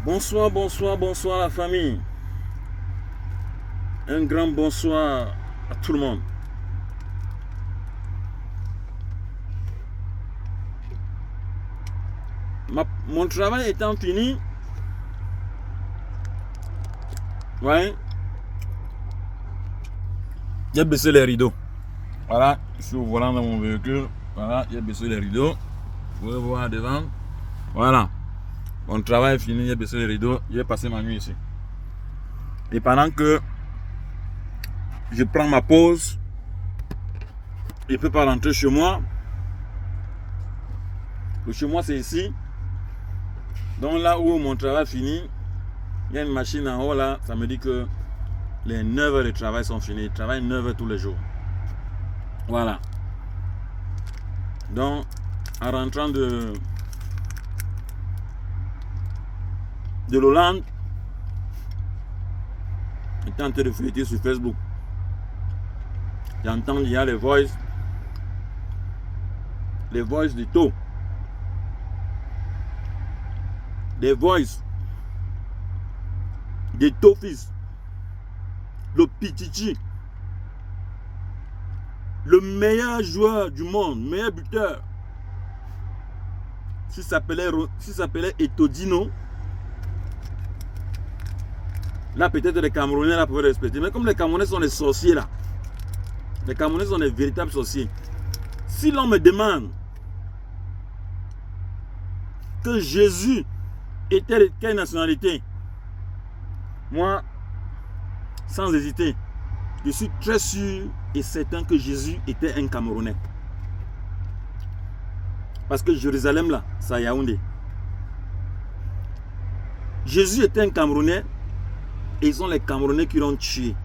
Bonsoir, bonsoir, bonsoir la famille. Un grand bonsoir à tout le monde. Mon travail étant fini, ouais, j'ai baissé les rideaux. Voilà, je suis au volant dans mon véhicule. Voilà, j'ai baissé les rideaux. Vous pouvez voir devant. Voilà. Mon travail est fini, j'ai baissé les rideaux. J'ai passé ma nuit ici. Et pendant que je prends ma pause, je ne peux pas rentrer chez moi. Le chez moi, c'est ici. Donc là où mon travail finit, il y a une machine en haut là. Ça me dit que les 9 heures de travail sont finies. Je travaille 9 heures tous les jours. Voilà. Donc, en rentrant de l'Hollande, j'étais en train de feuilleter sur Facebook. J'entends il y a les voices du taux. Des voices des Tofis, le Pichichi, le meilleur joueur du monde, meilleur buteur. S'il s'appelait Etodino, là peut-être les Camerounais là pouvaient respecter. Mais comme les Camerounais sont des sorciers là, les Camerounais sont des véritables sorciers. Si l'on me demande que Jésus était de quelle nationalité, moi, sans hésiter, je suis très sûr et certain que Jésus était un Camerounais. Parce que Jérusalem là, c'est à Yaoundé. Jésus était un Camerounais et ils sont les Camerounais qui l'ont tué.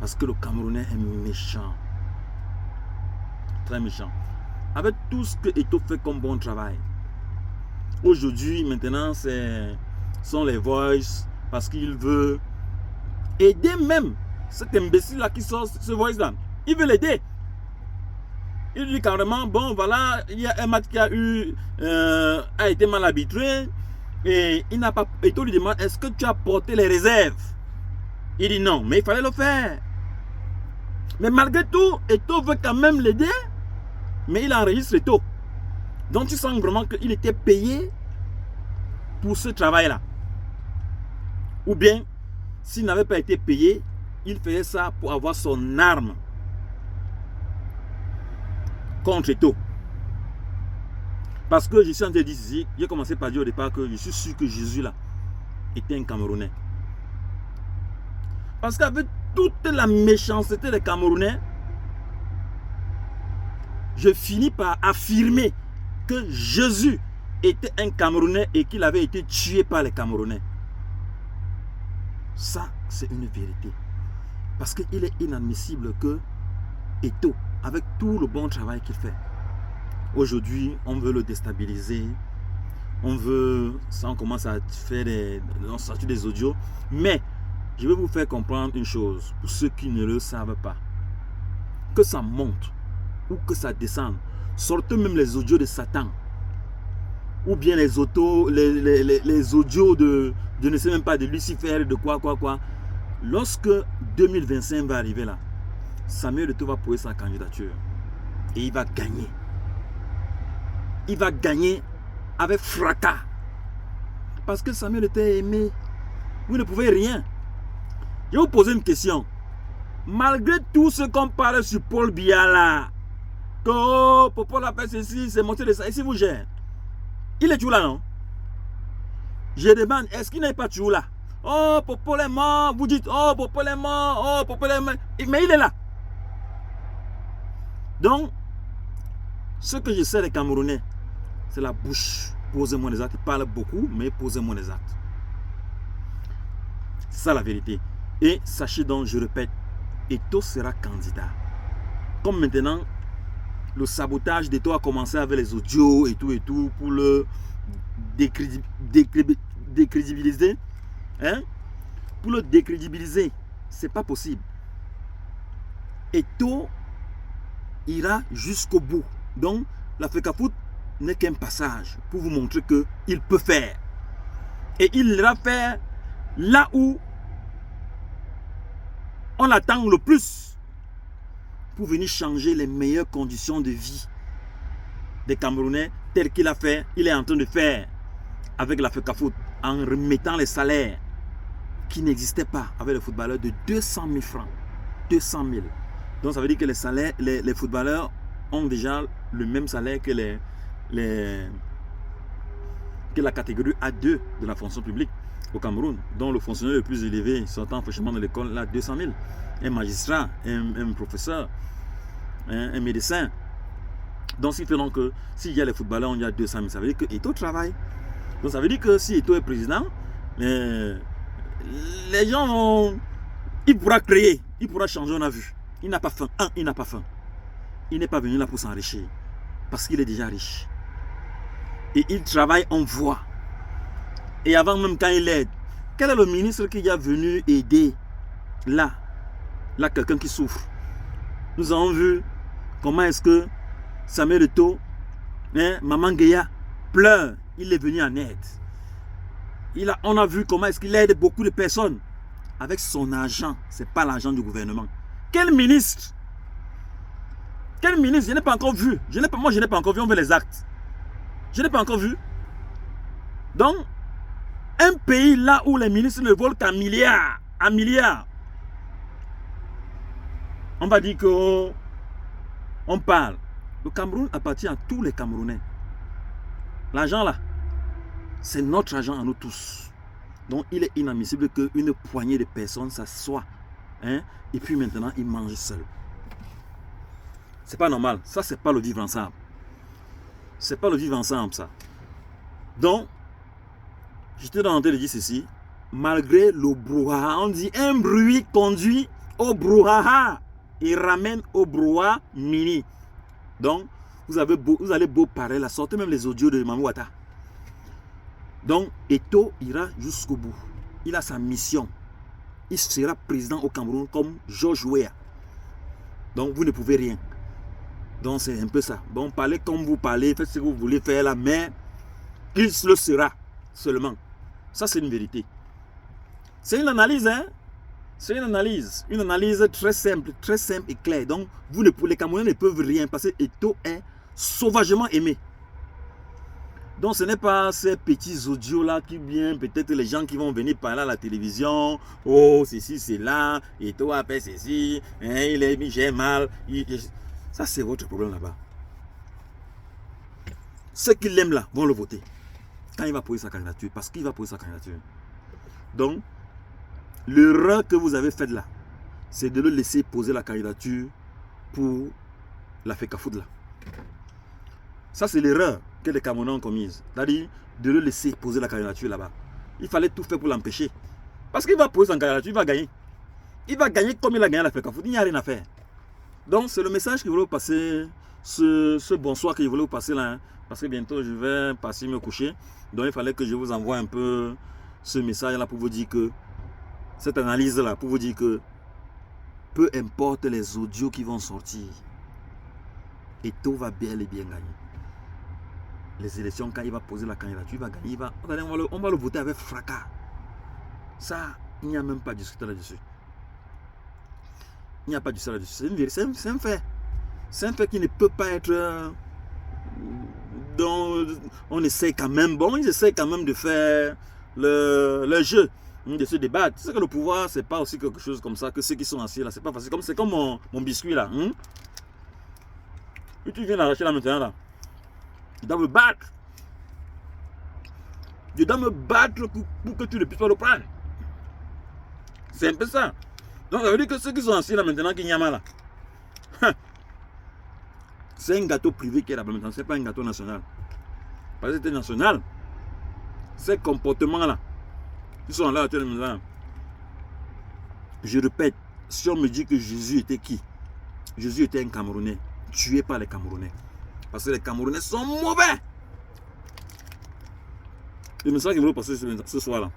Parce que le Camerounais est méchant. Très méchant. Avec tout ce que Eto'o fait comme bon travail. Aujourd'hui, maintenant, sont les voices parce qu'il veut aider même cet imbécile-là qui sort ce voice-là. Il veut l'aider. Il dit carrément, bon, voilà, il y a un match qui a été mal arbitré et il n'a pas. Eto'o lui demande, est-ce que tu as porté les réserves? Il dit non, mais il fallait le faire. Mais malgré tout, Eto'o veut quand même l'aider, mais il enregistre Eto'o. Donc tu sens vraiment qu'il était payé pour ce travail-là. Ou bien, s'il n'avait pas été payé, il faisait ça pour avoir son arme contre Eto'o. Parce que je suis en train de dire ici, j'ai commencé par dire au départ que je suis sûr que Jésus là était un Camerounais. Parce qu'avec toute la méchanceté des Camerounais, je finis par affirmer que Jésus était un Camerounais et qu'il avait été tué par les Camerounais. Ça, c'est une vérité. Parce qu'il est inadmissible que Eto'o, avec tout le bon travail qu'il fait, aujourd'hui, on veut le déstabiliser. On commence à faire des audios. Mais, je vais vous faire comprendre une chose, pour ceux qui ne le savent pas. Que ça monte ou que ça descende, sortez même les audios de Satan. Ou bien les audios de je ne sais même pas, de Lucifer, de quoi. Lorsque 2025 va arriver là, Samuel Eto'o va poser sa candidature. Et il va gagner. Il va gagner avec fracas. Parce que Samuel était aimé. Vous ne pouvez rien. Je vais vous poser une question. Malgré tout ce qu'on parle sur Paul Biya là, que oh, Paul a fait ceci, c'est monté de ça, et si vous gérez, il est toujours là, non? Je demande, est-ce qu'il n'est pas toujours là? Oh, Paul est mort, vous dites, oh, Paul est mort, oh, Paul est mort, mais il est là. Donc, ce que je sais des Camerounais, c'est la bouche. Posez-moi les actes. Ils parlent beaucoup, mais posez-moi les actes. C'est ça la vérité. Et sachez donc, je répète, Eto'o sera candidat. Comme maintenant, le sabotage d'Eto'o a commencé avec les audios et tout pour le décrédibiliser. Hein? Pour le décrédibiliser, c'est pas possible. Eto'o ira jusqu'au bout. Donc, la FECAFOOT n'est qu'un passage pour vous montrer qu'il peut faire. Et il ira faire là où on attend le plus pour venir changer les meilleures conditions de vie des Camerounais, tel qu'il a fait, il est en train de faire avec la FECAFOOT, en remettant les salaires qui n'existaient pas avec les footballeurs de 200 000 francs. 200 000. Donc ça veut dire que les salaires, les footballeurs ont déjà le même salaire que la catégorie A2 de la fonction publique au Cameroun, dont le fonctionnaire le plus élevé sortant fraîchement de l'école, là, 200 000. Un magistrat, un professeur, un médecin. Donc, ce qui fait donc que s'il y a les footballeurs, il y a 200 000. Ça veut dire que Eto'o travaille. Donc, ça veut dire que si Eto'o est président, les gens vont... Il pourra créer, il pourra changer, on a vu. Il n'a pas faim. Il n'a pas faim. Il n'est pas venu là pour s'enrichir. Parce qu'il est déjà riche. Et il travaille, on voit. Et avant même quand il aide, quel est le ministre qui est venu aider là quelqu'un qui souffre? Nous avons vu comment est-ce que Samuel Eto'o, Maman Guéa, pleure. Il est venu en aide. On a vu comment est-ce qu'il aide beaucoup de personnes avec son argent. Ce n'est pas l'argent du gouvernement. Quel ministre? Quel ministre? Je n'ai pas encore vu. Moi, je n'ai pas encore vu. On veut les actes. Je n'ai pas encore vu. Donc, un pays là où les ministres ne volent qu'un milliard, un milliard, on va dire qu'on parle. Le Cameroun appartient à tous les Camerounais. L'argent là, c'est notre argent à nous tous. Donc il est inadmissible qu'une poignée de personnes s'assoient, et puis maintenant ils mangent seuls. C'est pas normal. Ça, c'est pas le vivre ensemble. C'est pas le vivre ensemble, ça. Donc, j'étais en train de dire ceci. Malgré le brouhaha, on dit un bruit conduit au brouhaha et ramène au brouhaha mini. Donc, vous allez beau parler, la sortez même les audios de Mamou Ouattara. Donc, Eto'o ira jusqu'au bout. Il a sa mission. Il sera président au Cameroun comme George Weah. Donc, vous ne pouvez rien. Donc, c'est un peu ça. Bon, parlez comme vous parlez, faites ce que vous voulez faire là, mais il le sera seulement. Ça, c'est une vérité. C'est une analyse, hein? C'est une analyse très simple et claire. Donc, les Camerounais ne peuvent rien parce que Eto'o est sauvagement aimé. Donc, ce n'est pas ces petits audios-là qui viennent, peut-être les gens qui vont venir parler à la télévision. Oh, ceci, c'est là, Eto'o a fait ceci, il est mis, j'ai mal. Ça, c'est votre problème là-bas. Ceux qui l'aiment là vont le voter quand il va poser sa candidature, parce qu'il va poser sa candidature. Donc, l'erreur que vous avez faite là, c'est de le laisser poser la candidature pour la FECAFOOT là. Ça, c'est l'erreur que les Camerounais ont commise. C'est-à-dire de le laisser poser la candidature là-bas. Il fallait tout faire pour l'empêcher. Parce qu'il va poser sa candidature, il va gagner. Il va gagner comme il a gagné la FECAFOOT. Il n'y a rien à faire. Donc, c'est le message que je voulais vous passer, ce bonsoir que je voulais vous passer là. Parce que bientôt, je vais passer me coucher. Donc, il fallait que je vous envoie un peu ce message là pour vous dire que, cette analyse là, pour vous dire que, peu importe les audios qui vont sortir, Eto'o va bel et bien gagner. Les élections, quand il va poser la candidature, il va gagner. On va le voter avec fracas. Ça, il n'y a même pas de discuter là-dessus. Il n'y a pas de discuter là-dessus. C'est un fait. C'est un fait qui ne peut pas être... donc, on essaie quand même. Bon, ils essaient quand même de faire le jeu, de se débattre. C'est que le pouvoir, c'est pas aussi quelque chose comme ça que ceux qui sont assis là. C'est pas facile. C'est comme mon biscuit là. Et tu viens l'arracher là maintenant là. Je dois me battre. Je dois me battre pour que tu ne puisses pas le prendre. C'est un peu ça. Donc ça veut dire que ceux qui sont assis là maintenant, qui n'y a mal là. C'est un gâteau privé qui est là-bas maintenant. Ce n'est pas un gâteau national. Parce que c'était national. Ces comportements-là, qui sont là maintenant. Je répète, si on me dit que Jésus était qui? Jésus était un Camerounais, tué par les Camerounais. Parce que les Camerounais sont mauvais. Le message que je voulais passer ce soir-là.